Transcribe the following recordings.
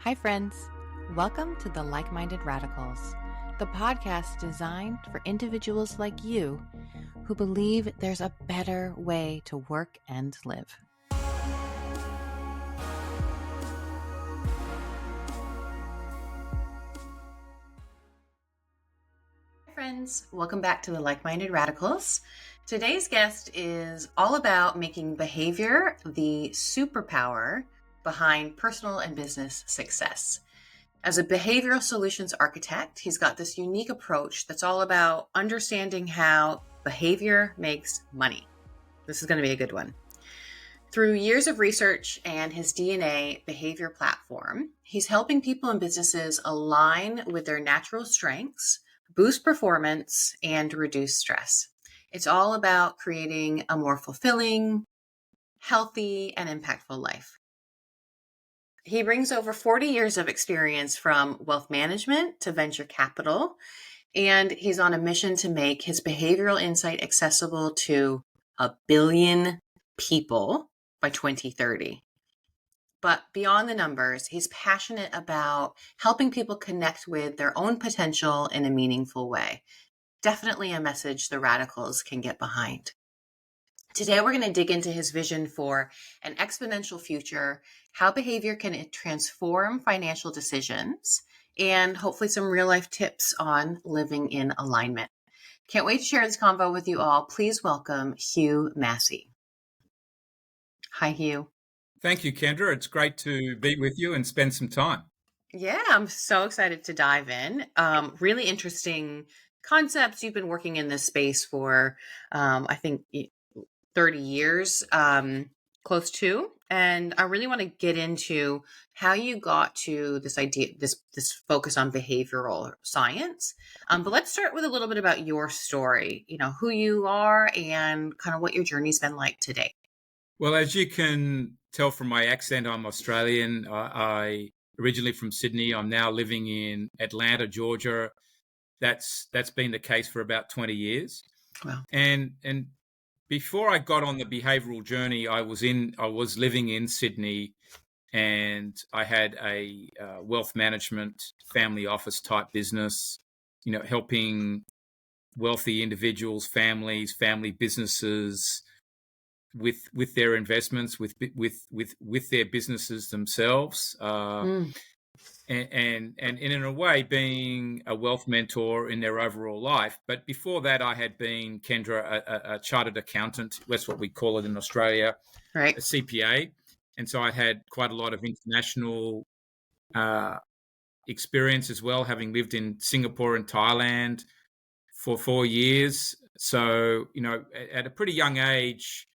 Hi, friends. Welcome to the Like-Minded Radicals, the podcast designed for individuals like you who believe there's a better way to work and live. Hi, friends. Welcome back to the Like-Minded Radicals. Today's guest is all about making behavior the superpower behind personal and business success. As a behavioral solutions architect, he's got this unique approach that's all about understanding how behavior makes money. This is going to be a good one. Through years of research and his DNA behavior platform, he's helping people and businesses align with their natural strengths, boost performance, and reduce stress. It's all about creating a more fulfilling, healthy, and impactful life. He brings over 40 years of experience from wealth management to venture capital, and he's on a mission to make his behavioral insight accessible to 1 billion people by 2030. But beyond the numbers, he's passionate about helping people connect with their own potential in a meaningful way. Definitely a message the radicals can get behind. Today, we're going to dig into his vision for an exponential future, how behavior can transform financial decisions, and hopefully some real life tips on living in alignment. Can't wait to share this convo with you all. Please welcome Hugh Massie. Hi, Hugh. Thank you, Kendra. It's great to be with you and spend some time. Yeah, I'm so excited to dive in. Really interesting concepts. You've been working in this space for, I think, 30 years, close to. And I really want to get into how you got to this idea, this focus on behavioral science. But let's start with a little bit about your story, who you are and kind of what your journey's been like today. Well, as you can tell from my accent, I'm Australian. I originally from Sydney. I'm now living in Atlanta, Georgia. That's been the case for about 20 years. Wow. And before I got on the behavioral journey, I was living in Sydney, and I had a wealth management family office type business, helping wealthy individuals, families, family businesses with their investments, with their businesses themselves, and in a way being a wealth mentor in their overall life. But before that, I had been, Kendra, a chartered accountant. That's what we call it in Australia, Right. a CPA. And so I had quite a lot of international experience as well, having lived in Singapore and Thailand for 4 years. So, at a pretty young age,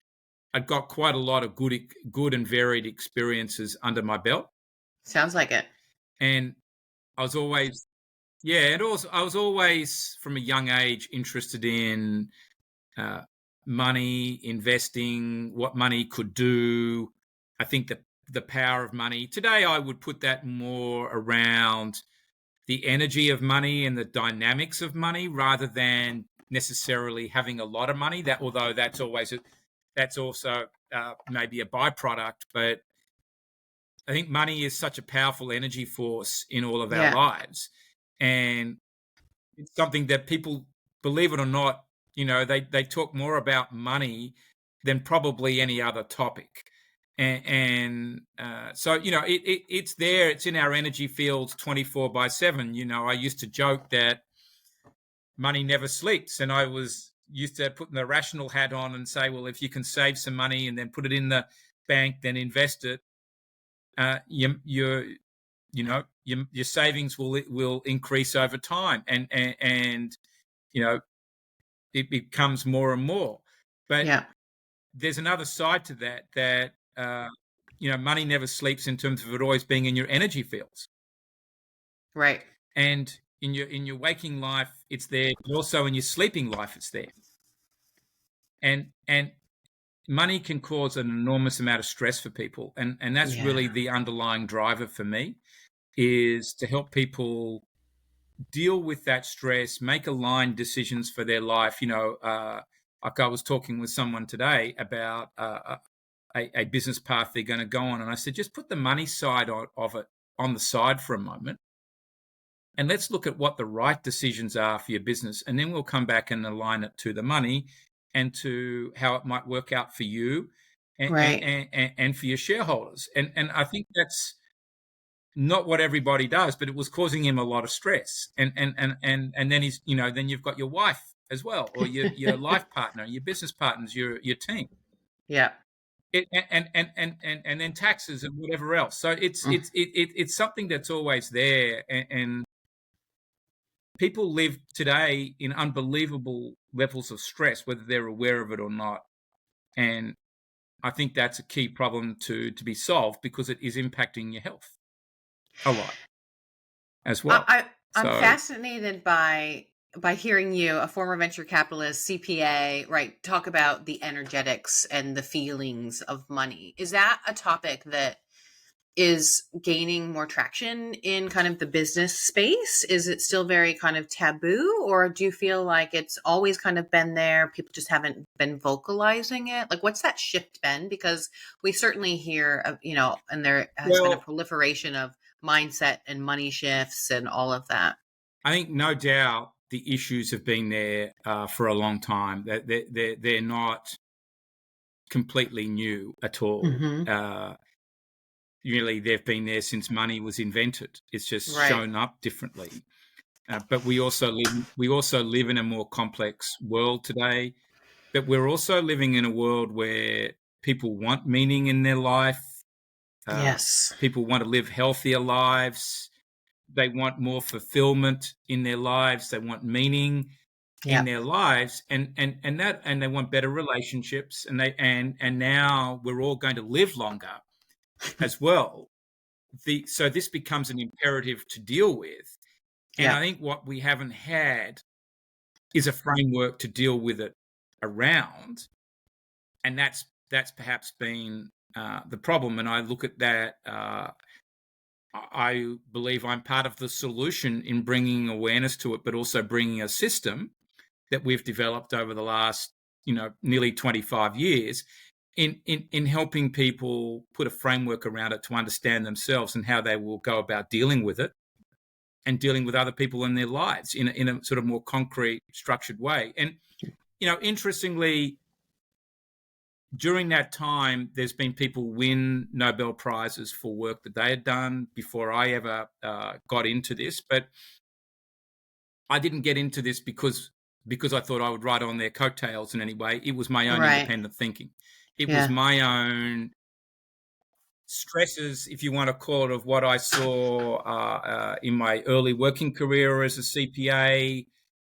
I'd got quite a lot of good and varied experiences under my belt. Sounds like it. And I was always, and also I was always from a young age interested in money, investing, what money could do. I think that the power of money. Today, I would put that more around the energy of money and the dynamics of money rather than necessarily having a lot of money. That, although that's also maybe a byproduct, but I think money is such a powerful energy force in all of our lives. And it's something that people, believe it or not, they talk more about money than probably any other topic. And so, it's there, it's in our energy fields 24/7. I used to joke that money never sleeps. And I was used to putting the rational hat on and say, well, if you can save some money and then put it in the bank, then invest it, your savings will increase over time, and it becomes more and more. But there's another side to that money never sleeps in terms of it always being in your energy fields, Right. and in your waking life it's there, but also in your sleeping life it's there. And money can cause an enormous amount of stress for people, and that's really the underlying driver for me, is to help people deal with that stress, make aligned decisions for their life. Like I was talking with someone today about a business path they're going to go on, and I said, just put the money side of it on the side for a moment, and let's look at what the right decisions are for your business. And then we'll come back and align it to the money and to how it might work out for you Right. and for your shareholders. And I think that's not what everybody does, but it was causing him a lot of stress. And then he's, then you've got your wife as well, or your life partner, your business partners, your team. Yeah. And then taxes and whatever else. So Mm. it's something that's always there, and people live today in unbelievable levels of stress, whether they're aware of it or not. And I think that's a key problem to be solved, because it is impacting your health a lot as well. I'm So fascinated by hearing you, a former venture capitalist, CPA, right, talk about the energetics and the feelings of money. Is that a topic that is gaining more traction in kind of the business space? Is it still very kind of taboo, or do you feel like it's always kind of been there? People just haven't been vocalizing it. Like, what's that shift been? Because we certainly hear of, and there has been a well, proliferation of mindset and money shifts and all of that. I think no doubt the issues have been there for a long time. They're not completely new at all. Mm-hmm. Really, they've been there since money was invented. It's just Right. shown up differently. But we also live in a more complex world today. But we're also living in a world where people want meaning in their life. Yes. People want to live healthier lives. They want more fulfillment in their lives. They want meaning in Yep. their lives, and they want better relationships. And now we're all going to live longer as well. So this becomes an imperative to deal with. And I Yep. think what we haven't had is a framework to deal with it around, and that's perhaps been the problem. And I look at that. I believe I'm part of the solution in bringing awareness to it, but also bringing a system that we've developed over the last, nearly 25 years in helping people put a framework around it to understand themselves and how they will go about dealing with it and dealing with other people in their lives in a sort of more concrete, structured way. And, interestingly, during that time, there's been people win Nobel Prizes for work that they had done before I ever got into this. But I didn't get into this because I thought I would ride on their coattails in any way. It was my own Right. independent thinking. It was Yeah. my own stresses, if you want to call it, of what I saw in my early working career as a CPA.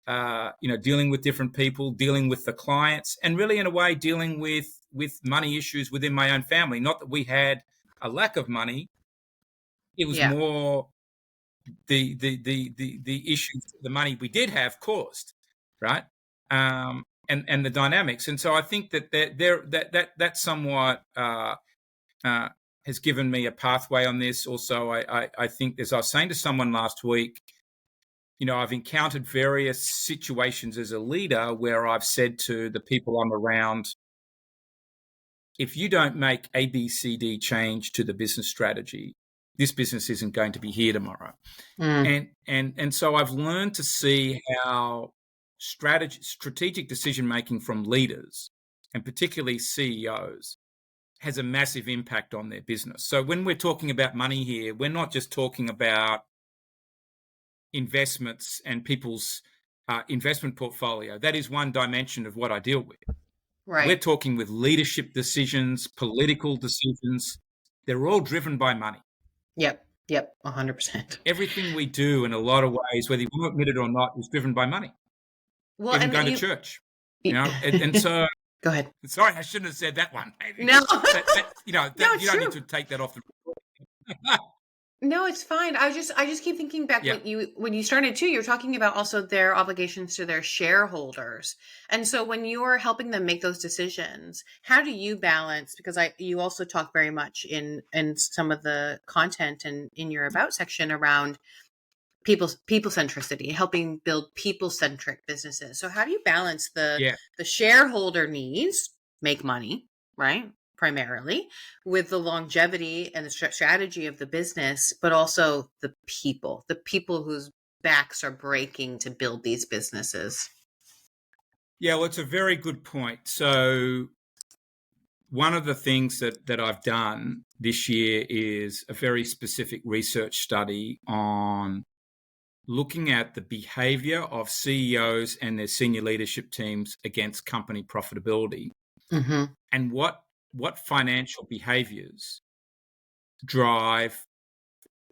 Dealing with different people, dealing with the clients, and really, in a way, dealing with money issues within my own family. Not that we had a lack of money; it was Yeah. more the issues the money we did have caused, right? And the dynamics. And so I think that somewhat has given me a pathway on this. Also, I think, as I was saying to someone last week, I've encountered various situations as a leader where I've said to the people I'm around, if you don't make A, B, C, D change to the business strategy, this business isn't going to be here tomorrow. Mm. And so I've learned to see how strategic decision making from leaders, and particularly CEOs, has a massive impact on their business. So when we're talking about money here, we're not just talking about investments and people's investment portfolio. That is one dimension of what I deal with. We're Right. talking with leadership decisions, political decisions. They're all driven by money. Yep. Yep. 100%. Everything we do, in a lot of ways, whether you want to admit it or not, is driven by money. Well, Even and going to you. church, and so. Go ahead. Sorry, I shouldn't have said that one. Maybe, No. that No, you it's don't need true. to take that off the. No, it's fine. I just keep thinking back Yeah, when you started too, you're talking about also their obligations to their shareholders. And so when you're helping them make those decisions, how do you balance, because you also talk very much in some of the content and in your about section around people centricity, helping build people centric businesses. So how do you balance the yeah. shareholder needs, make money, right? primarily with the longevity and the strategy of the business, but also the people whose backs are breaking to build these businesses. Yeah, well, it's a very good point. So one of the things that I've done this year is a very specific research study on looking at the behavior of CEOs and their senior leadership teams against company profitability, Mm-hmm. and what financial behaviors drive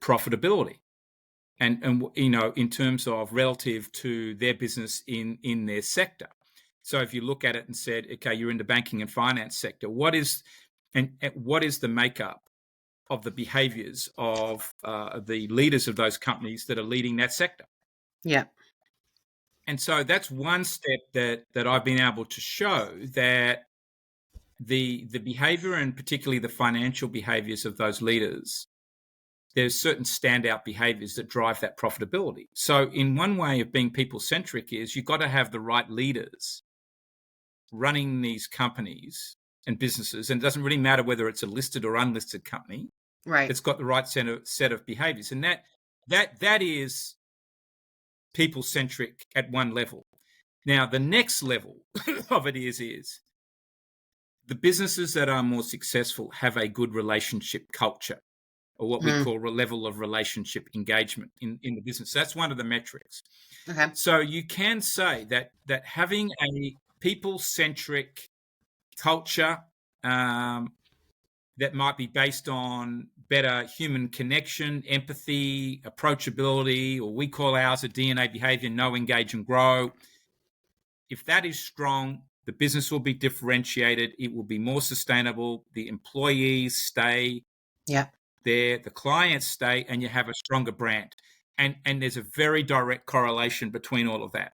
profitability, and in terms of relative to their business in their sector. So if you look at it and said, okay, you're in the banking and finance sector, what is the makeup of the behaviors of the leaders of those companies that are leading that sector? Yeah. And so that's one step that I've been able to show, that the behavior, and particularly the financial behaviors of those leaders, there's certain standout behaviors that drive that profitability. So in one way of being people-centric is you've got to have the right leaders running these companies and businesses. And it doesn't really matter whether it's a listed or unlisted company. Right. It's got the right set of behaviors. And that is people-centric at one level. Now, the next level of it is the businesses that are more successful have a good relationship culture, or what we call a level of relationship engagement in the business. That's one of the metrics. Okay. So you can say that having a people-centric culture that might be based on better human connection, empathy, approachability, or we call ours a DNA behavior, know, engage, and grow. If that is strong, the business will be differentiated. It will be more sustainable. The employees stay there, the clients stay, and you have a stronger brand. And there's a very direct correlation between all of that.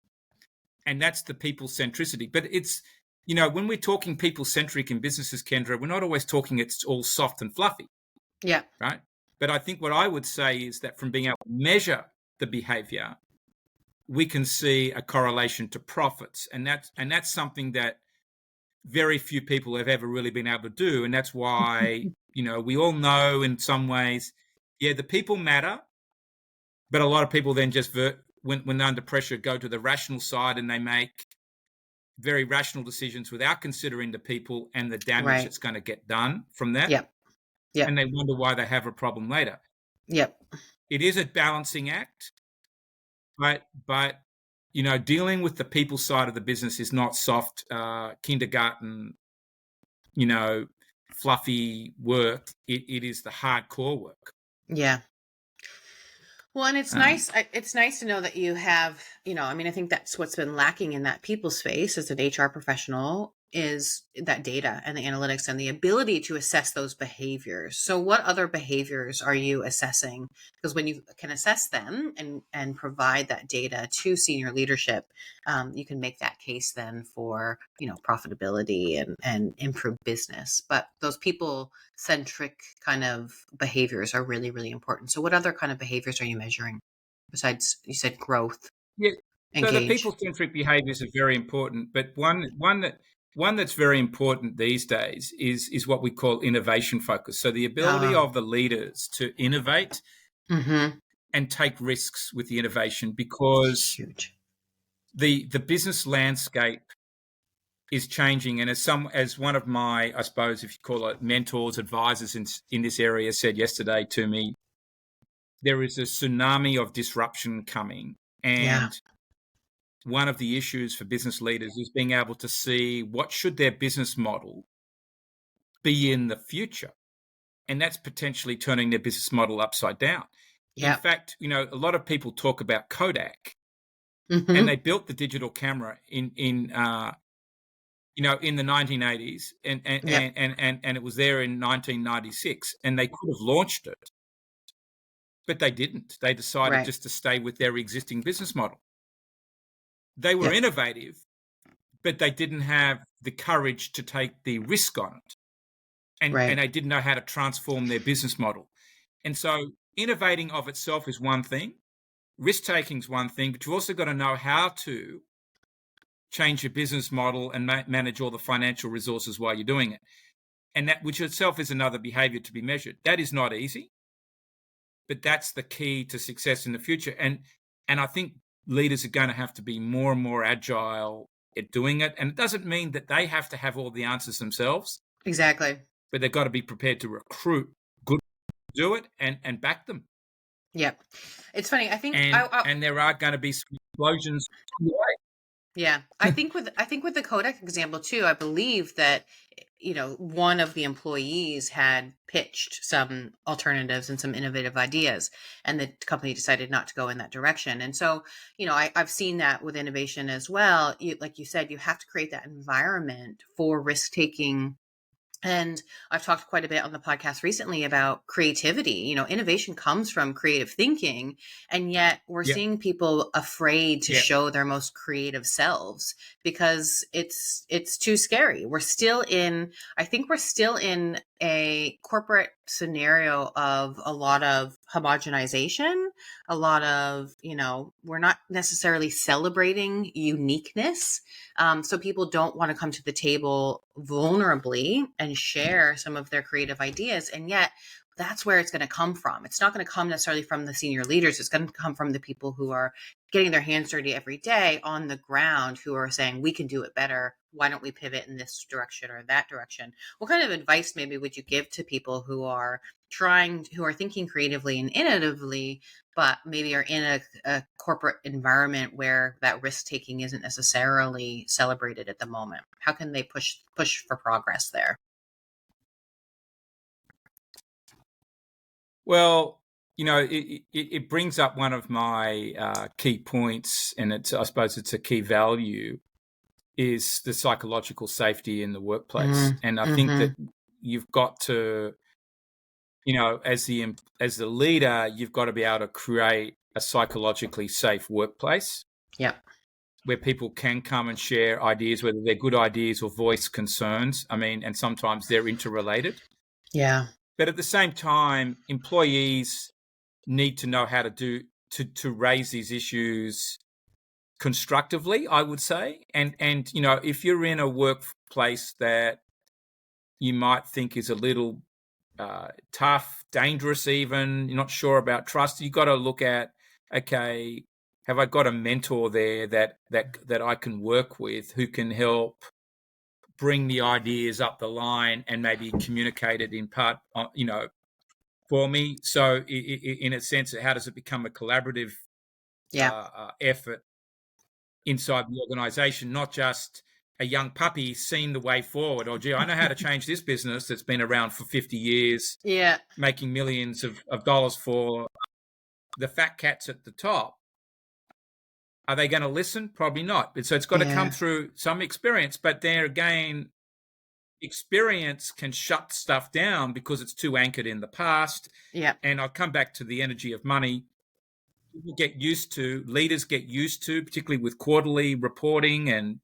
And that's the people centricity. But it's, when we're talking people centric in businesses, Kendra, we're not always talking it's all soft and fluffy. Yeah. Right. But I think what I would say is that from being able to measure the behavior, we can see a correlation to profits. And that's something that very few people have ever really been able to do. And that's why, we all know in some ways, the people matter. But a lot of people then just, when they're under pressure, go to the rational side, and they make very rational decisions without considering the people and the damage that's going to get done from that. Yep. Yep. And they wonder why they have a problem later. Yep. It is a balancing act, but dealing with the people side of the business is not soft kindergarten, fluffy work. It is the hardcore work. Yeah. Well, and it's nice. It's nice to know that you have, I think that's what's been lacking in that people space as an HR professional, is that data and the analytics and the ability to assess those behaviors. So what other behaviors are you assessing? Because when you can assess them and provide that data to senior leadership, you can make that case then for, profitability and improved business. But those people centric kind of behaviors are really, really important. So what other kind of behaviors are you measuring besides, you said, growth? Yeah. So the Engage. people-centric behaviors are very important, but one that's very important these days is what we call innovation focus. So the ability of the leaders to innovate and take risks with the innovation, because huge. The business landscape is changing. And as one of my, I suppose, if you call it mentors, advisors in this area said yesterday to me, there is a tsunami of disruption coming. And one of the issues for business leaders is being able to see what should their business model be in the future. And that's potentially turning their business model upside down. In fact, a lot of people talk about Kodak, and they built the digital camera in the 1980s, and it was there in 1996, and they could have launched it, but they didn't. They decided just to stay with their existing business model. They were innovative, but they didn't have the courage to take the risk on it. And they didn't know how to transform their business model. And so innovating of itself is one thing. Risk-taking is one thing, but you've also got to know how to change your business model and manage all the financial resources while you're doing it. and that which itself is another behavior to be measured. That is not easy, but that's the key to success in the future. And I think leaders are going to have to be more and more agile at doing it. And it doesn't mean that they have to have all the answers themselves. Exactly. But they've got to be prepared to recruit good to do it and back them. Yep. It's funny. I think and there are going to be some explosions on the way. Yeah, I think with the Kodak example too, I believe that one of the employees had pitched some alternatives and some innovative ideas, and the company decided not to go in that direction. And so, I've seen that with innovation as well. Like you said, you have to create that environment for risk taking. And I've talked quite a bit on the podcast recently about creativity. Innovation comes from creative thinking, and yet we're seeing people afraid to show their most creative selves because it's too scary. I think we're still in a corporate scenario of a lot of homogenization, a lot of, we're not necessarily celebrating uniqueness. So people don't want to come to the table vulnerably and share some of their creative ideas. And yet that's where it's going to come from. It's not going to come necessarily from the senior leaders. It's going to come from the people who are getting their hands dirty every day on the ground, who are saying, we can do it better. Why don't we pivot in this direction or that direction? What kind of advice maybe would you give to people who are thinking creatively and innovatively, but maybe are in a corporate environment where that risk taking isn't necessarily celebrated at the moment? How can they push for progress there? Well, it brings up one of my key points, and I suppose it's a key value, is the psychological safety in the workplace. And I think that you've got to, as the leader, you've got to be able to create a psychologically safe workplace. Yeah. Where people can come and share ideas, whether they're good ideas or voice concerns. And sometimes they're interrelated. Yeah. But at the same time, employees need to know how to raise these issues constructively, I would say. And if you're in a workplace that you might think is a little tough, dangerous even, you're not sure about trust, you've got to look at, okay, have I got a mentor there that I can work with, who can help bring the ideas up the line and maybe communicate it in part, for me. So in a sense, how does it become a collaborative effort inside the organization, not just a young puppy seeing the way forward, or, gee, I know how to change this business that's been around for 50 years, making millions of dollars for the fat cats at the top. Are they going to listen? Probably not. So it's got to come through some experience. But there again, experience can shut stuff down because it's too anchored in the past. Yeah. And I'll come back to the energy of money. Leaders get used to, particularly with quarterly reporting and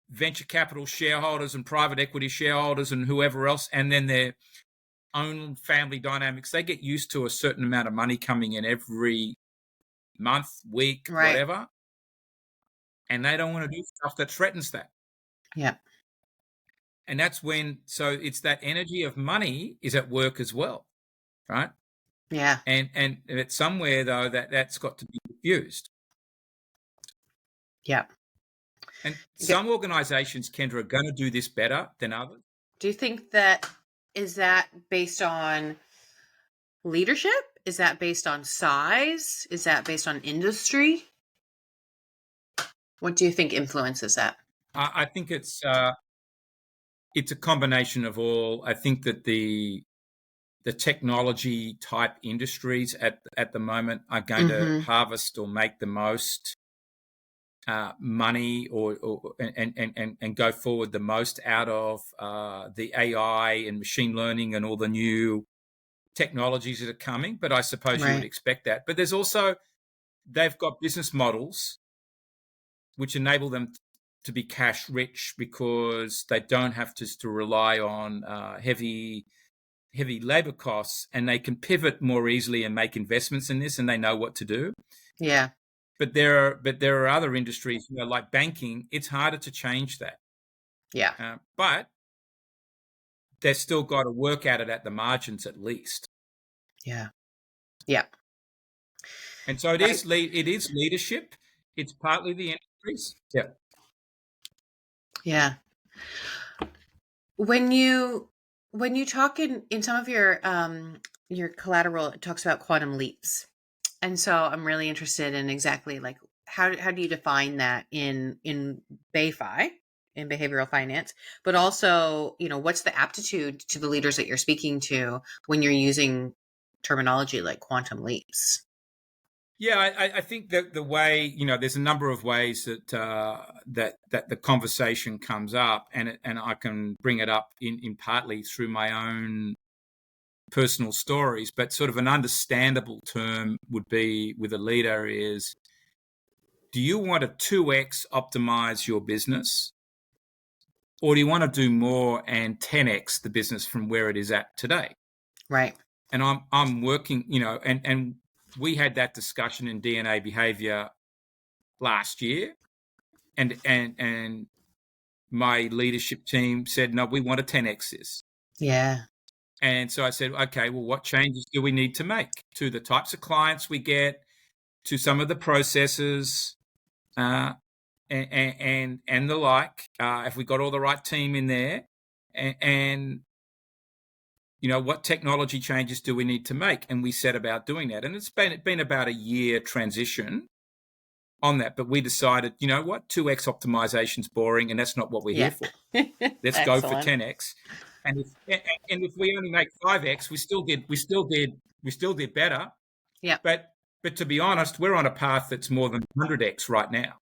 venture capital shareholders and private equity shareholders and whoever else, and then their own family dynamics. They get used to a certain amount of money coming in every month, week, whatever. And they don't want to do stuff that threatens that. Yeah. And that's so it's that energy of money is at work as well, right? Yeah. And it's somewhere, though, that's got to be diffused. Yeah. And some organizations, Kendra, are going to do this better than others. Do you think is that based on leadership? Is that based on size? Is that based on industry? What do you think influences that? I think it's a combination of all. I think that the technology type industries at the moment are going to harvest or make the most money and go forward the most out of the AI and machine learning and all the new technologies that are coming. But I suppose you would expect that. But there's also, they've got business models which enable them to be cash rich because they don't have to rely on heavy labor costs, and they can pivot more easily and make investments in this, and they know what to do. Yeah. But there are other industries, like banking. It's harder to change that. Yeah. But they've still got to work at it at the margins at least. Yeah. Yeah. And so it Right. is leadership. It's partly the industries. Yeah. Yeah. When you talk in some of your collateral, it talks about quantum leaps. And so I'm really interested in exactly like how do you define that in BayFi, in behavioral finance, but also, what's the aptitude to the leaders that you're speaking to when you're using terminology like quantum leaps? Yeah, I think that the way, there's a number of ways that that the conversation comes up, and I can bring it up in partly through my own personal stories, but sort of an understandable term would be with a leader is, do you want to 2x optimize your business, or do you want to do more and 10x the business from where it is at today? Right. And I'm working, and we had that discussion in DNA behavior last year, and my leadership team said, no, we want to 10x this. Yeah. And so I said, okay, well, what changes do we need to make to the types of clients we get, to some of the processes, and the like? If we got all the right team in there, and what technology changes do we need to make? And we set about doing that. And it's been about a year transition on that, but we decided, you know what, 2x optimization's boring, and that's not what we're Yeah. here for. Let's go for 10x. And if we only make 5x, we still did better. Yeah. But to be honest, we're on a path that's more than 100x right now.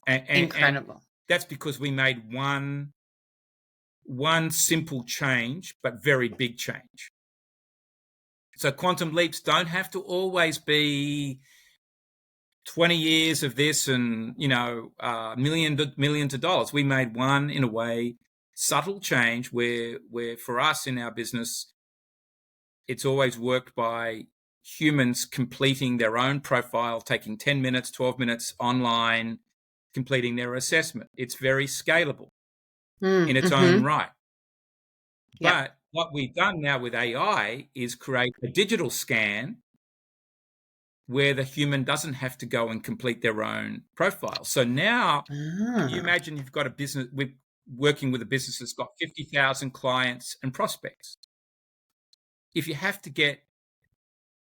And Incredible. that's because we made one simple change, but very big change. So quantum leaps don't have to always be 20 years of this and, millions of dollars. We made one, in a way, subtle change where for us in our business, it's always worked by humans completing their own profile, taking 10 minutes, 12 minutes online, completing their assessment. It's very scalable in its own right. Yep. But what we've done now with AI is create a digital scan where the human doesn't have to go and complete their own profile. So now, can you imagine you've got a business, we're working with a business that's got 50,000 clients and prospects. If you have to get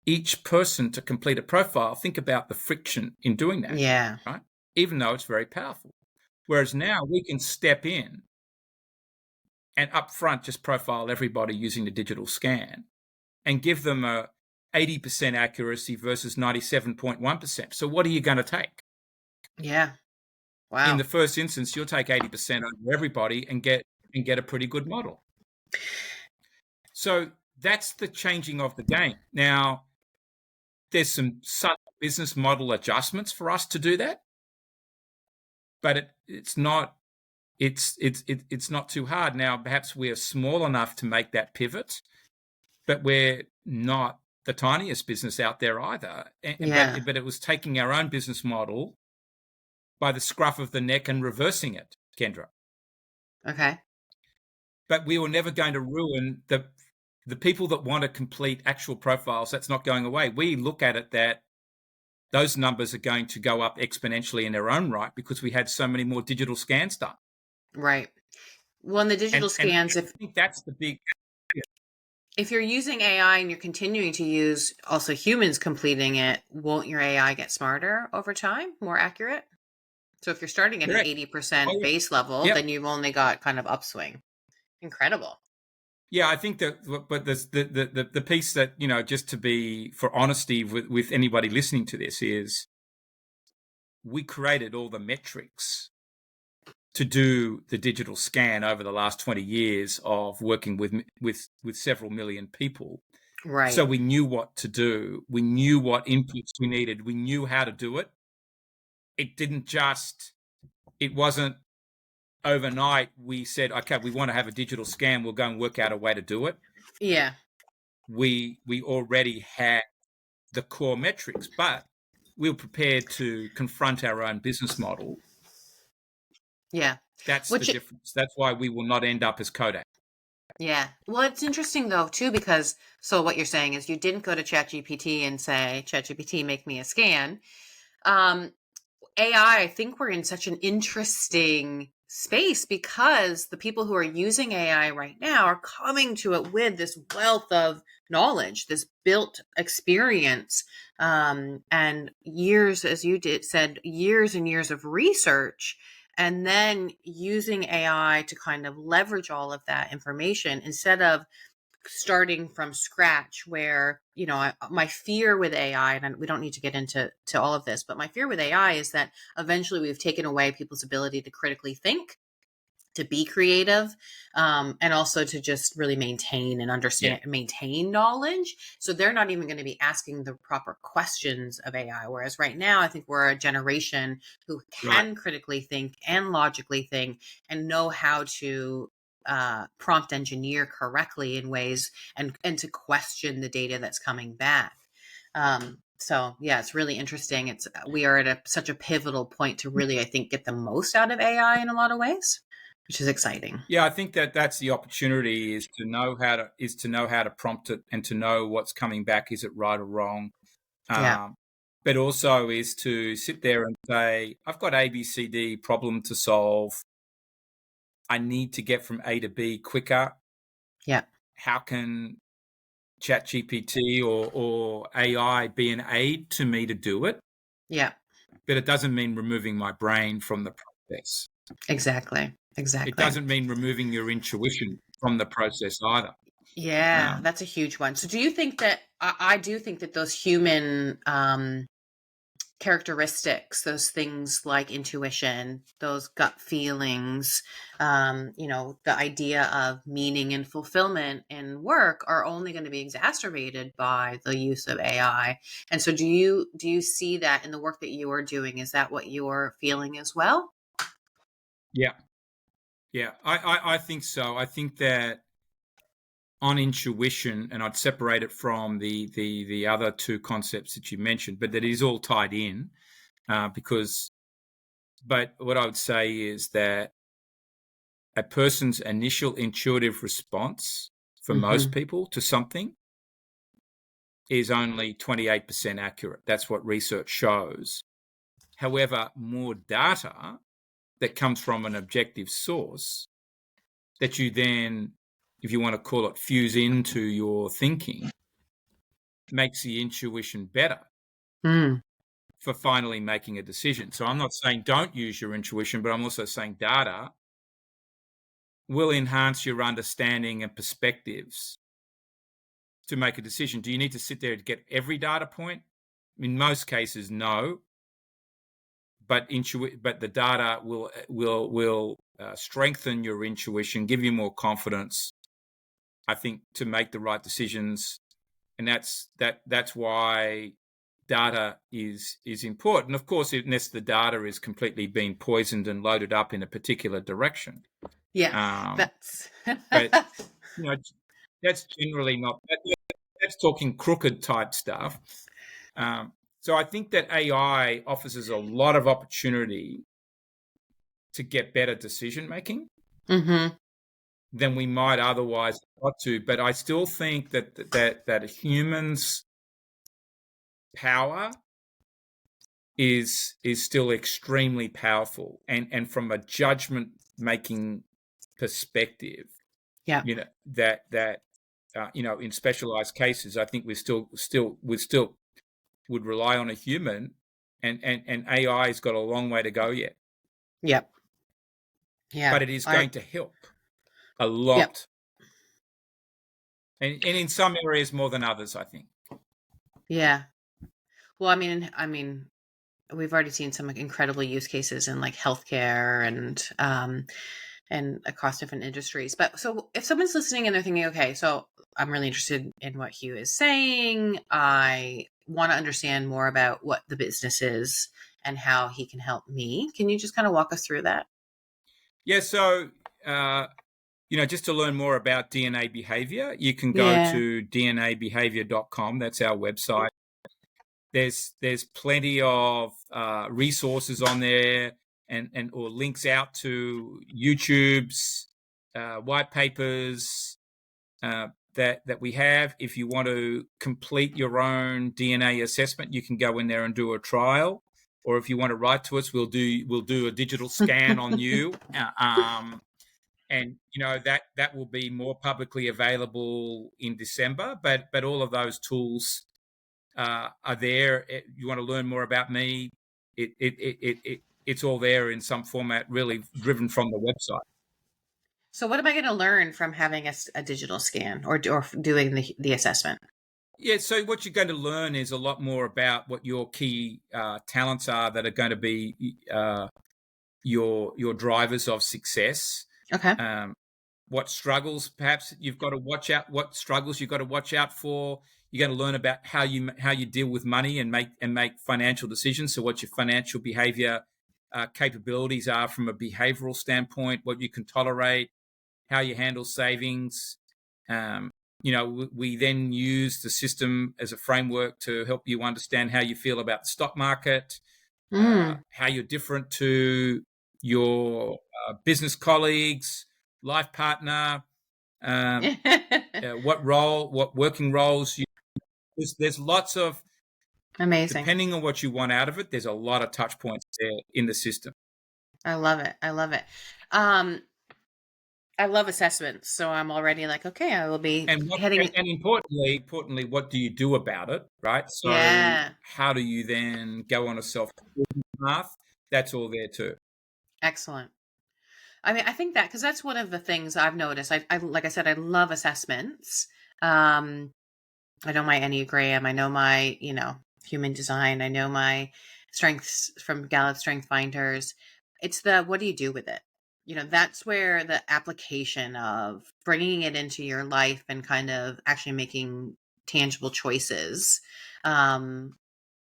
each person to complete a profile, think about the friction in doing that. Yeah. Right? Even though it's very powerful. Whereas now we can step in and upfront just profile everybody using the digital scan and give them a 80% accuracy versus 97.1%. So what are you going to take? Yeah. Wow. In the first instance, you'll take 80% over everybody and get a pretty good model. So that's the changing of the game. Now, there's some subtle business model adjustments for us to do that, but it's not too hard. Now, perhaps we're small enough to make that pivot, but we're not the tiniest business out there either. But it was taking our own business model by the scruff of the neck and reversing it, Kendra. Okay. But we were never going to ruin the people that want to complete actual profiles. That's not going away. We look at it that those numbers are going to go up exponentially in their own right because we had so many more digital scans done. Right. Well, in the digital scans, I think that's the big. If you're using AI and you're continuing to use also humans completing it, won't your AI get smarter over time, more accurate? So if you're starting at Correct. an 80% base level, then you've only got kind of upswing. Incredible. Yeah, I think that, but the piece that, just to be for honesty with anybody listening to this is we created all the metrics to do the digital scan over the last 20 years of working with several million people. Right. So we knew what to do. We knew what inputs we needed. We knew how to do it. It wasn't overnight. We said, okay, we want to have a digital scan. We'll go and work out a way to do it. Yeah. We already had the core metrics, but we were prepared to confront our own business model. Yeah. That's the difference. That's why we will not end up as Kodak. Yeah. Well, it's interesting though too, because so what you're saying is you didn't go to ChatGPT and say, ChatGPT, make me a scan. Um, AI, I think we're in such an interesting space because the people who are using AI right now are coming to it with this wealth of knowledge, this built experience, and years, as you said, years and years of research, and then using AI to kind of leverage all of that information instead of starting from scratch where my fear with AI, and we don't need to get into all of this, but my fear with AI is that eventually we've taken away people's ability to critically think, to be creative, and also to just really maintain and understand and maintain knowledge. So they're not even going to be asking the proper questions of AI. Whereas right now, I think we're a generation who Right. can critically think and logically think and know how to prompt engineer correctly in ways, and to question the data that's coming back. So yeah, it's really interesting. We are at such a pivotal point to really, I think, get the most out of AI in a lot of ways, which is exciting. Yeah, I think that's the opportunity, is to know how to prompt it and to know what's coming back. Is it right or wrong? Yeah. But also is to sit there and say, I've got ABCD problem to solve. I need to get from A to B quicker. Yeah. How can ChatGPT or AI be an aid to me to do it? Yeah. But it doesn't mean removing my brain from the process. Exactly. It Exactly. doesn't mean removing your intuition from the process either. Yeah, Um, that's a huge one. So do you think that I do think that those human characteristics, those things like intuition, those gut feelings, the idea of meaning and fulfillment in work are only going to be exacerbated by the use of AI. And so do you see that in the work that you are doing? Is that what you're feeling as well? yeah, yeah, I think so. I think that on intuition, and I'd separate it from the other two concepts that you mentioned, but that is all tied in, because. But what I would say is that a person's initial intuitive response for most Hmm. people to something is only 28% accurate. That's what research shows. However, more data that comes from an objective source that you then, if you want to call it, fuse into your thinking, makes the intuition better Mm. for finally making a decision. So I'm not saying don't use your intuition, but I'm also saying data will enhance your understanding and perspectives to make a decision. Do you need to sit there to get every data point? In most cases, no. But the data will strengthen your intuition, give you more confidence, I think, to make the right decisions. And that's why data is important. Of course, unless the data is completely being poisoned and loaded up in a particular direction. Yeah, Um, that's but you know, that's generally not. That's talking crooked type stuff. Um, so I think that AI offers us a lot of opportunity to get better decision making hmm than we might otherwise got to. But I still think that a human's power is still extremely powerful, and from a judgment making perspective, Yeah. in specialized cases, I think we still would rely on a human, and AI has got a long way to go yet, Yep. Yeah. but it is I going to help a Yep. lot, and in some areas more than others, I think. Yeah. Well, I mean, we've already seen some incredible use cases in like healthcare and across different industries. But so if someone's listening and they're thinking, okay, so I'm really interested in what Hugh is saying. I want to understand more about what the business is and how he can help me. Can you just kind of walk us through that? Yeah, so just to learn more about DNA behavior, you can go Yeah. to dnabehavior.com. That's our website. There's plenty of resources on there, and or links out to YouTube's white papers, that we have. If you want to complete your own DNA assessment, you can go in there and do a trial. Or if you want to write to us, we'll do a digital scan on you. And that will be more publicly available in December. But all of those tools are there. You want to learn more about me? It's all there in some format, really driven from the website. So what am I going to learn from having a digital scan or doing the assessment? Yeah, so what you're going to learn is a lot more about what your key talents are that are going to be your drivers of success. Okay. What struggles perhaps you've got to watch out. What struggles you've got to watch out for. You're going to learn about how you deal with money and make financial decisions. So what your financial behavior capabilities are from a behavioral standpoint. What you can tolerate. How you handle savings. We then use the system as a framework to help you understand how you feel about the stock market, how you're different to your business colleagues, life partner, what working roles. There's lots of, Amazing. depending on what you want out of it, there's a lot of touch points there in the system. I love it. I love it. I love assessments, so I'm already like, okay, I will be heading. And importantly, what do you do about it, right? So Yeah. how do you then go on a self-improvement path? That's all there too. Excellent. I mean, I think that because that's one of the things I've noticed. I like I said, I love assessments. I know my Enneagram. I know my, human design. I know my strengths from Gallup Strength Finders. It's the what do you do with it? That's where the application of bringing it into your life and kind of actually making tangible choices, and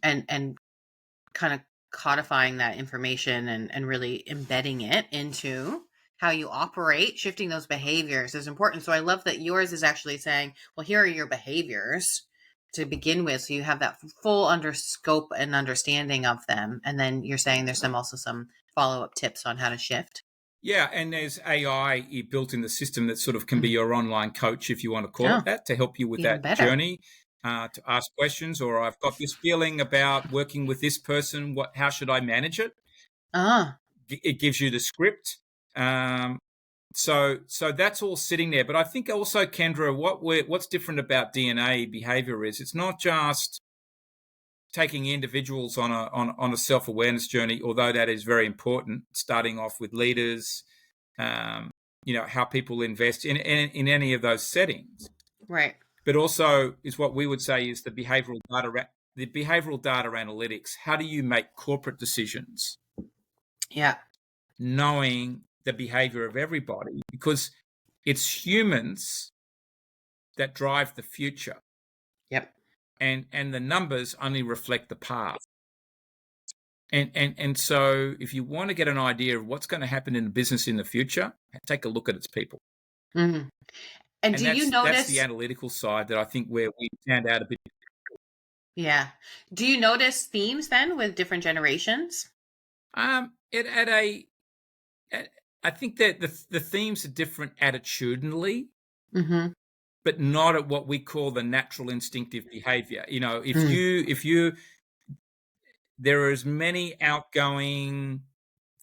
kind of codifying that information and really embedding it into how you operate, shifting those behaviors is important. So I love that yours is actually saying, well, here are your behaviors to begin with. So you have that full scope and understanding of them. And then you're saying there's also some follow-up tips on how to shift. Yeah, and there's AI built in the system that sort of can be your online coach, if you want to call it that, to help you with Even that better. journey, to ask questions, or I've got this feeling about working with this person. How should I manage it? It gives you the script. So that's all sitting there. But I think also, Kendra, what's different about DNA behavior is it's not just taking individuals on a self-awareness journey, although that is very important, starting off with leaders, how people invest in any of those settings. Right. But also is what we would say is the behavioral data analytics. How do you make corporate decisions? Yeah. Knowing the behavior of everybody, because it's humans that drive the future. Yep. And the numbers only reflect the past. And so if you want to get an idea of what's going to happen in the business in the future, take a look at its people. Mm-hmm. And do you notice that's the analytical side that I think where we stand out a bit. Yeah. Do you notice themes then with different generations? I think that the themes are different attitudinally. Mm-hmm. But not at what we call the natural instinctive behavior. If you there are as many outgoing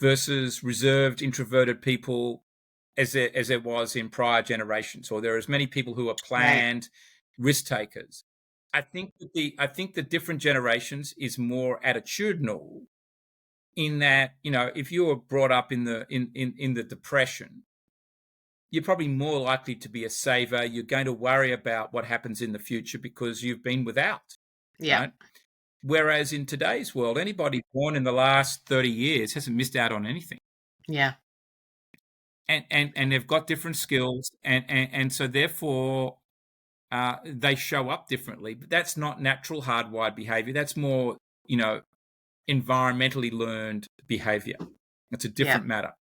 versus reserved introverted people as there was in prior generations, or there are as many people who are planned risk takers. I think the different generations is more attitudinal in that, if you were brought up in the Depression, you're probably more likely to be a saver. You're going to worry about what happens in the future because you've been without. Yeah. Right? Whereas in today's world, anybody born in the last 30 years hasn't missed out on anything. Yeah. And they've got different skills. And so therefore, they show up differently. But that's not natural hardwired behavior. That's more, environmentally learned behavior. It's a different matter.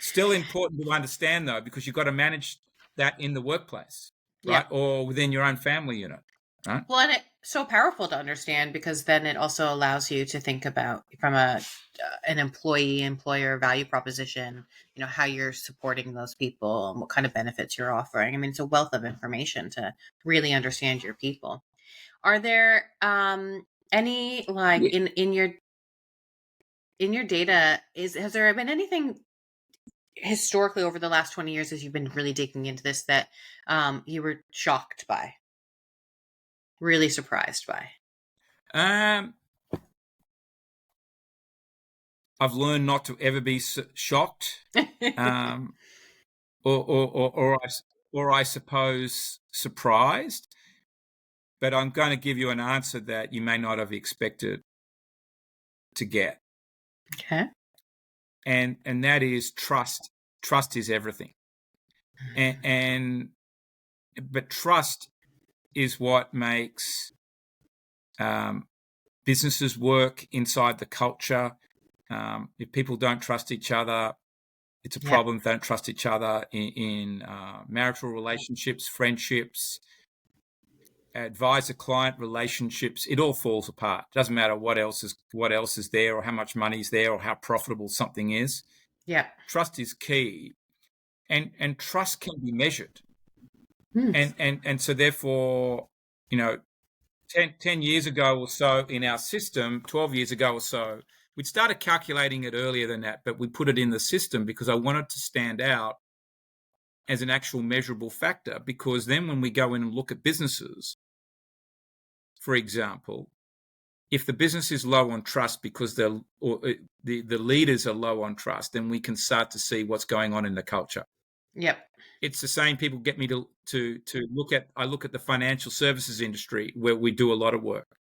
Still important to understand, though, because you've got to manage that in the workplace, right? Or within your own family unit. right? Well, and it's so powerful to understand because then it also allows you to think about from an employee employer value proposition, how you're supporting those people and what kind of benefits you're offering. I mean, it's a wealth of information to really understand your people. Are there any like Yeah. in your data has there been anything historically over the last 20 years as you've been really digging into this that you were shocked by, really surprised by? Um, I've learned not to ever be shocked, um, or I suppose surprised. But I'm going to give you an answer that you may not have expected to get, Okay. and that is trust. Trust is everything, and but trust is what makes businesses work inside the culture. If people don't trust each other, it's a Yep. problem. They don't trust each other in marital relationships, friendships, advisor-client relationships. It all falls apart. It doesn't matter what else is there, or how much money is there, or how profitable something is. Yep. Trust is key, and trust can be measured. Hmm. And so therefore, 10 years ago or so in our system, 12 years ago or so, we'd started calculating it earlier than that, but we put it in the system because I wanted to stand out as an actual measurable factor. Because then when we go in and look at businesses, for example, if the business is low on trust because the leaders are low on trust, then we can start to see what's going on in the culture. Yep. It's the same. People get me to look at. I look at the financial services industry where we do a lot of work.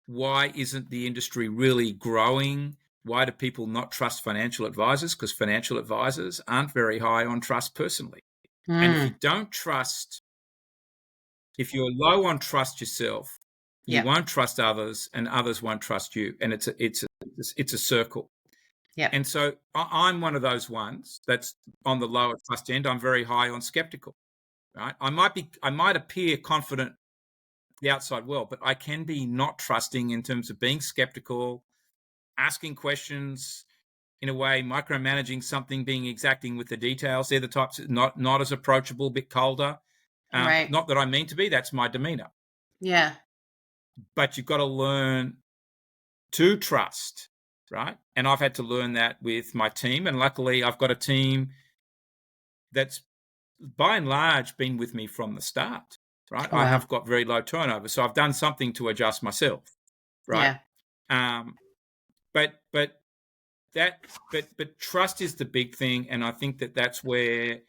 Why isn't the industry really growing? Why do people not trust financial advisors? Because financial advisors aren't very high on trust personally. And if you Mm. don't trust, if you're low on trust yourself, you Yep. won't trust others, and others won't trust you. And it's a circle. Yep. And so I'm one of those ones that's on the lower trust end. I'm very high on skeptical. Right? I might appear confident the outside world, but I can be not trusting in terms of being skeptical, asking questions in a way, micromanaging something, being exacting with the details. They're the types not as approachable, a bit colder. Right. Not that I mean to be. That's my demeanor. Yeah. But you've got to learn to trust, right? And I've had to learn that with my team, and luckily, I've got a team that's by and large been with me from the start. Right? Oh, I wow. have got very low turnover, so I've done something to adjust myself. Right? Yeah. Um, but trust is the big thing, and I think that's where,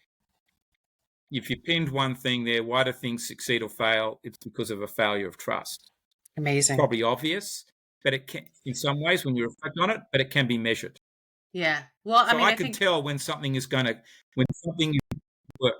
if you pinned one thing there, why do things succeed or fail? It's because of a failure of trust. Amazing. Probably obvious, but it can, in some ways, when you reflect on it, but it can be measured. Yeah. Well, I So mean, I I can think tell when something is when something is work.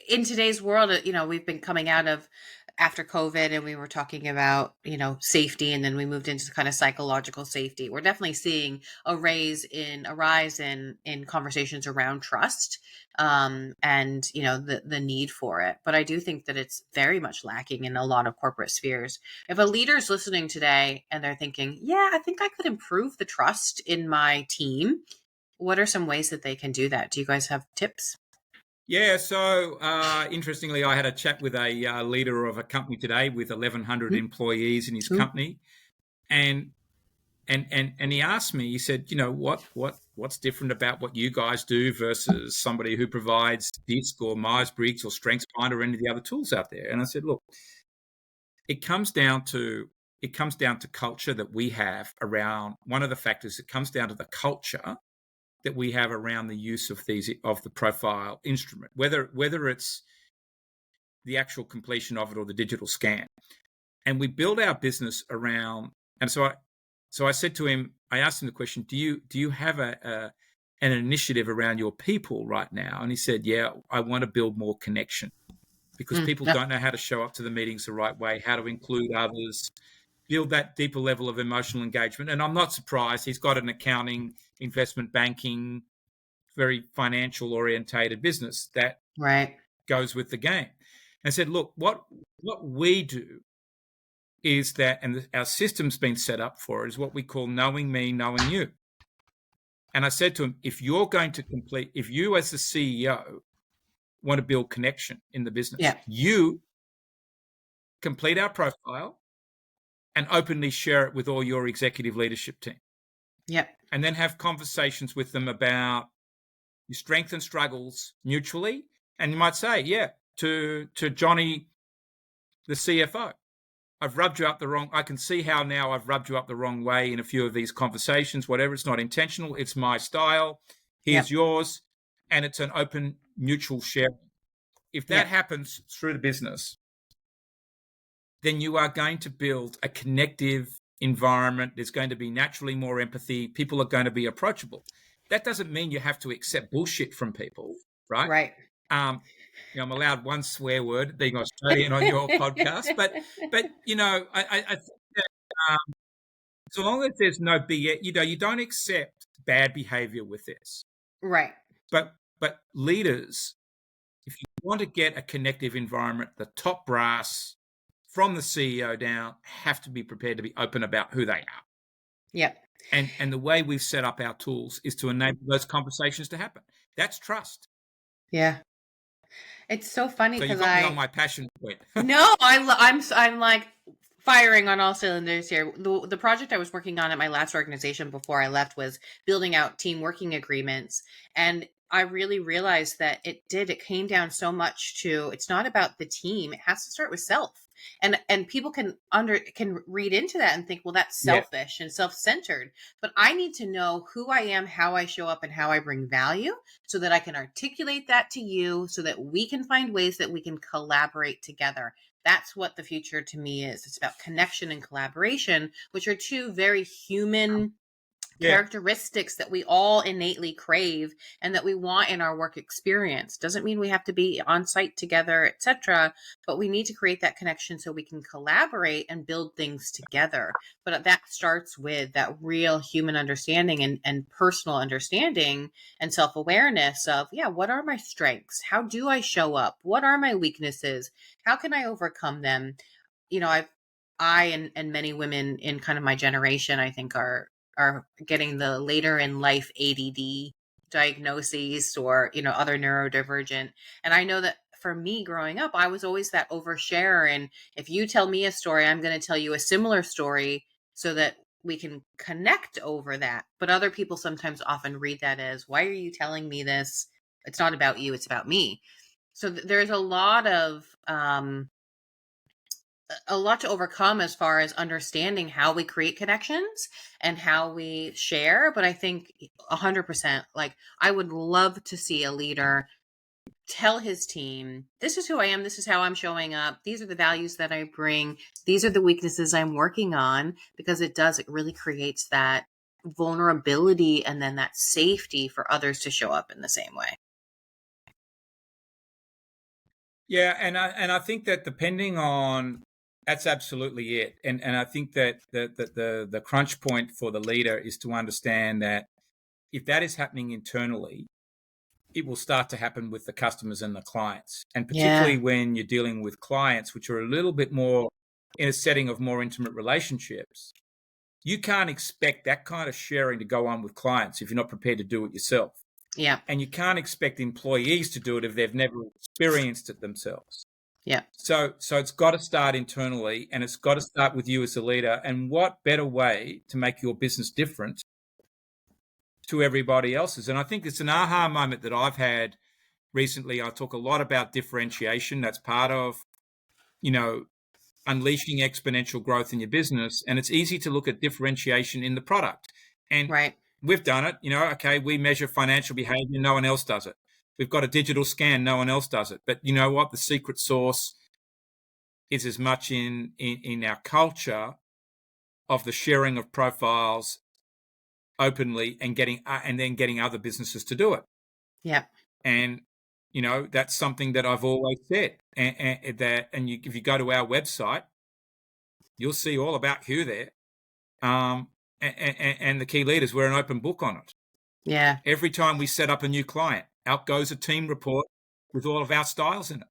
in today's world, we've been coming out of after COVID and we were talking about, safety, and then we moved into kind of psychological safety. We're definitely seeing a rise in conversations around trust, and, the need for it. But I do think that it's very much lacking in a lot of corporate spheres. If a leader is listening today and they're thinking, yeah, I think I could improve the trust in my team, what are some ways that they can do that? Do you guys have tips? Yeah, so interestingly, I had a chat with a leader of a company today with 1,100 Mhm. employees in his Ooh. company, and he asked me. He said, what's different about what you guys do versus somebody who provides DISC or Myers Briggs or StrengthsFinder or any of the other tools out there? And I said, look, it comes down to culture that we have around. One of the factors, it comes down to the culture that we have around the use of the profile instrument, whether it's the actual completion of it or the digital scan. And we build our business around. And so I said to him, I asked him the question, do you have an initiative around your people right now? And he said, yeah, I want to build more connection, because people Yep. don't know how to show up to the meetings the right way, how to include others, build that deeper level of emotional engagement. And I'm not surprised. He's got an accounting, investment banking, very financial orientated business that Right. goes with the game. and said, look, what we do is that, and our system's been set up for it, is what we call knowing me, knowing you. And I said to him, if you as the CEO want to build connection in the business, Yeah. you complete our profile and openly share it with all your executive leadership team. Yep. And then have conversations with them about your strengths and struggles mutually. And you might say, yeah, to Johnny, the CFO, I've rubbed you up the wrong. I can see how now I've rubbed you up the wrong way in a few of these conversations, whatever. It's not intentional. It's my style. Here's Yep. yours. And it's an open mutual share. If that Yep. happens through the business, then you are going to build a connective environment. There's going to be naturally more empathy. People are going to be approachable. That doesn't mean you have to accept bullshit from people, right? Right. I'm allowed one swear word, being Australian on your podcast, but I think that so long as there's no BS, you don't accept bad behavior with this. Right. But leaders, if you want to get a connective environment, the top brass from the CEO down have to be prepared to be open about who they are. Yep. And the way we've set up our tools is to enable those conversations to happen. That's trust. Yeah. It's so funny So you because got me on my passion point. No, I'm like firing on all cylinders here. The project I was working on at my last organization before I left was building out team working agreements, and I really realized that it came down so much to, it's not about the team. It has to start with self. And people can read into that and think, well, that's selfish and self-centered. But I need to know who I am, how I show up, and how I bring value, so that I can articulate that to you, so that we can find ways that we can collaborate together. That's what the future to me is. It's about connection and collaboration, which are two very human characteristics that we all innately crave and that we want in our work experience. Doesn't mean we have to be on site together, etc., but we need to create that connection so we can collaborate and build things together. But that starts with that real human understanding and personal understanding and self-awareness of, what are my strengths? How do I show up? What are my weaknesses? How can I overcome them? I and many women in kind of my generation, I think, are getting the later in life ADD diagnoses, or other neurodivergent. And I know that for me growing up, I was always that oversharer, and if you tell me a story, I'm going to tell you a similar story so that we can connect over that. But other people sometimes often read that as, why are you telling me this? It's not about you, it's about me. So there's a lot to overcome as far as understanding how we create connections and how we share. But I think 100%, like, I would love to see a leader tell his team, this is who I am, this is how I'm showing up, these are the values that I bring, these are the weaknesses I'm working on, because it really creates that vulnerability and then that safety for others to show up in the same way. Yeah, and I think that depending on, that's absolutely it. And I think that the crunch point for the leader is to understand that if that is happening internally, it will start to happen with the customers and the clients. And particularly when you're dealing with clients, which are a little bit more in a setting of more intimate relationships, you can't expect that kind of sharing to go on with clients if you're not prepared to do it yourself. Yeah. And you can't expect employees to do it if they've never experienced it themselves. Yeah. So it's got to start internally, and it's got to start with you as a leader. And what better way to make your business different to everybody else's? And I think it's an aha moment that I've had recently. I talk a lot about differentiation. That's part of, unleashing exponential growth in your business. And it's easy to look at differentiation in the product. And we've done it. Okay, we measure financial behavior. No one else does it. We've got a digital scan. No one else does it. But you know what? The secret sauce is as much in our culture of the sharing of profiles openly and then getting other businesses to do it. Yeah. And that's something that I've always said. And if you go to our website, you'll see all about Hugh there. And the key leaders, we're an open book on it. Yeah. Every time we set up a new client, out goes a team report with all of our styles in it.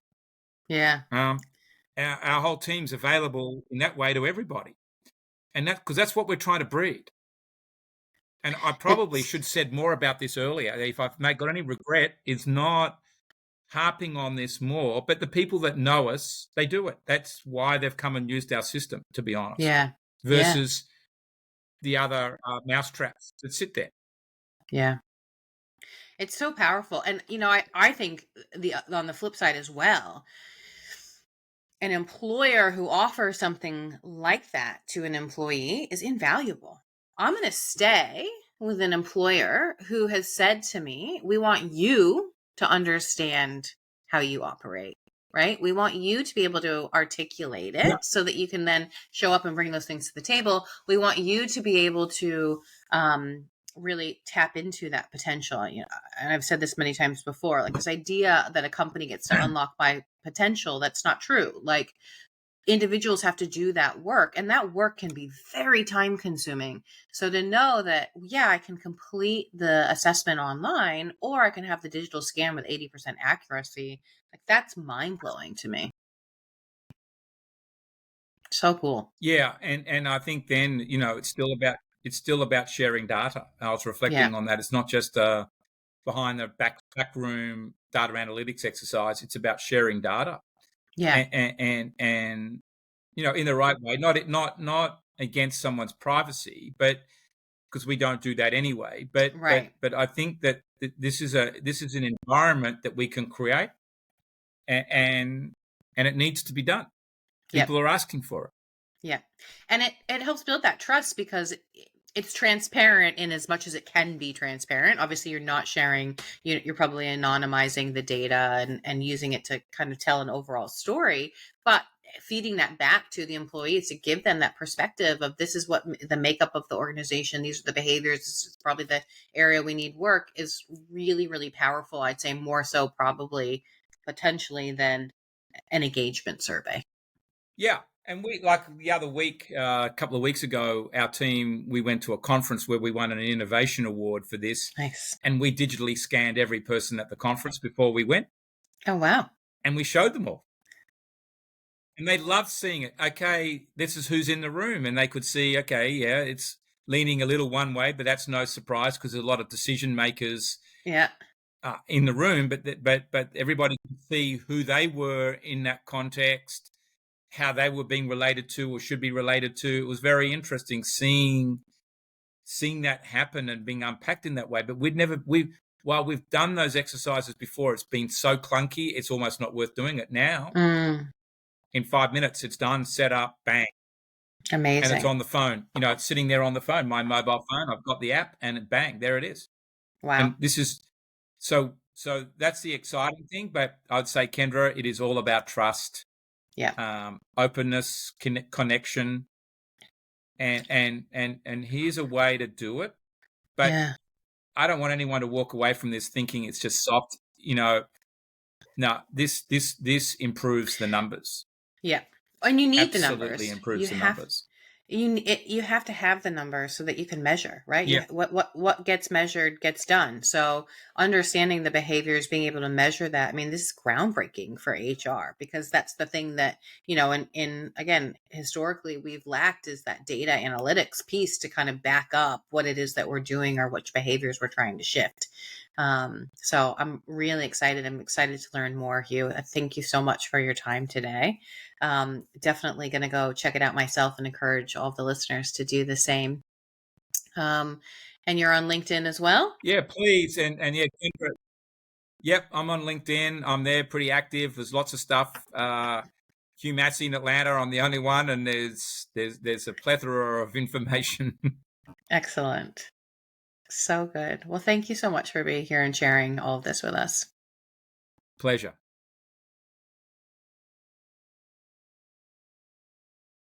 Yeah. Our whole team's available in that way to everybody, and because that's what we're trying to breed. And I probably It's should have said more about this earlier. If I've got any regret, it's not harping on this more, but the people that know us, they do it. That's why they've come and used our system, to be honest, yeah. Yeah. versus the other mousetraps that sit there. Yeah. It's so powerful. And I think the on the flip side as well, an employer who offers something like that to an employee is invaluable. I'm going to stay with an employer who has said to me, we want you to understand how you operate, right? We want you to be able to articulate Yeah. it so that you can then show up and bring those things to the table. We want you to be able to really tap into that potential. And I've said this many times before, like this idea that a company gets to unlock by potential, that's not true. Like, individuals have to do that work, and that work can be very time consuming. So to know that, yeah, I can complete the assessment online, or I can have the digital scan with 80% accuracy, like that's mind blowing to me. So cool. Yeah, and I think then it's still about sharing data. I was Yeah. reflecting on that. It's not just behind the back room data analytics exercise. It's about sharing data, Yeah. and in the right way, not against someone's privacy, but because we don't do that anyway. Right. But I think that this is an environment that we can create, and it needs to be done. Yep. People are asking for it. Yeah. And it helps build that trust because it's transparent in as much as it can be transparent. Obviously, you're not sharing, you're probably anonymizing the data and using it to kind of tell an overall story, but feeding that back to the employees to give them that perspective of this is what the makeup of the organization, these are the behaviors, this is probably the area we need work, is really, really powerful. I'd say more so probably potentially than an engagement survey. Yeah. And we, like the other week, a couple of weeks ago, our team, we went to a conference where we won an innovation award for this. Nice. And we digitally scanned every person at the conference before we went, Oh, wow. and we showed them all. And they loved seeing it. Okay, this is who's in the room. And they could see, okay, yeah, it's leaning a little one way, but that's no surprise because there's a lot of decision makers Yeah. in the room. But everybody could see who they were in that context, how they were being related to or should be related to. It was very interesting seeing that happen and being unpacked in that way. But while we've done those exercises before, it's been so clunky, it's almost not worth doing it now. Mm, In 5 minutes, it's done, set up, bang. And it's amazing. on the phone. It's sitting there on the phone, my mobile phone. I've got the app and bang, there it is. Wow. And this is so that's the exciting thing. But I'd say, Kendra, it is all about trust, Yeah. openness, connection, and here's a way to do it. But Yeah. I don't want anyone to walk away from this thinking it's just soft. No, this improves the numbers. Yeah. And you need the Absolutely numbers. improves the numbers. You have to have the numbers so that you can measure, right? Yeah. What gets measured gets done. So understanding the behaviors, being able to measure that. I mean, this is groundbreaking for HR because that's the thing that, in again, historically we've lacked is that data analytics piece to kind of back up what it is that we're doing or which behaviors we're trying to shift. So I'm really excited. I'm excited to learn more, Hugh. Thank you so much for your time today. Definitely going to go check it out myself and encourage all the listeners to do the same. And you're on LinkedIn as well? Yeah, please. And yeah, Kendra, yep, I'm on LinkedIn. I'm there pretty active. There's lots of stuff. Hugh Massie in Atlanta, I'm the only one, and there's a plethora of information. Excellent. So good. Well, thank you so much for being here and sharing all of this with us. Pleasure.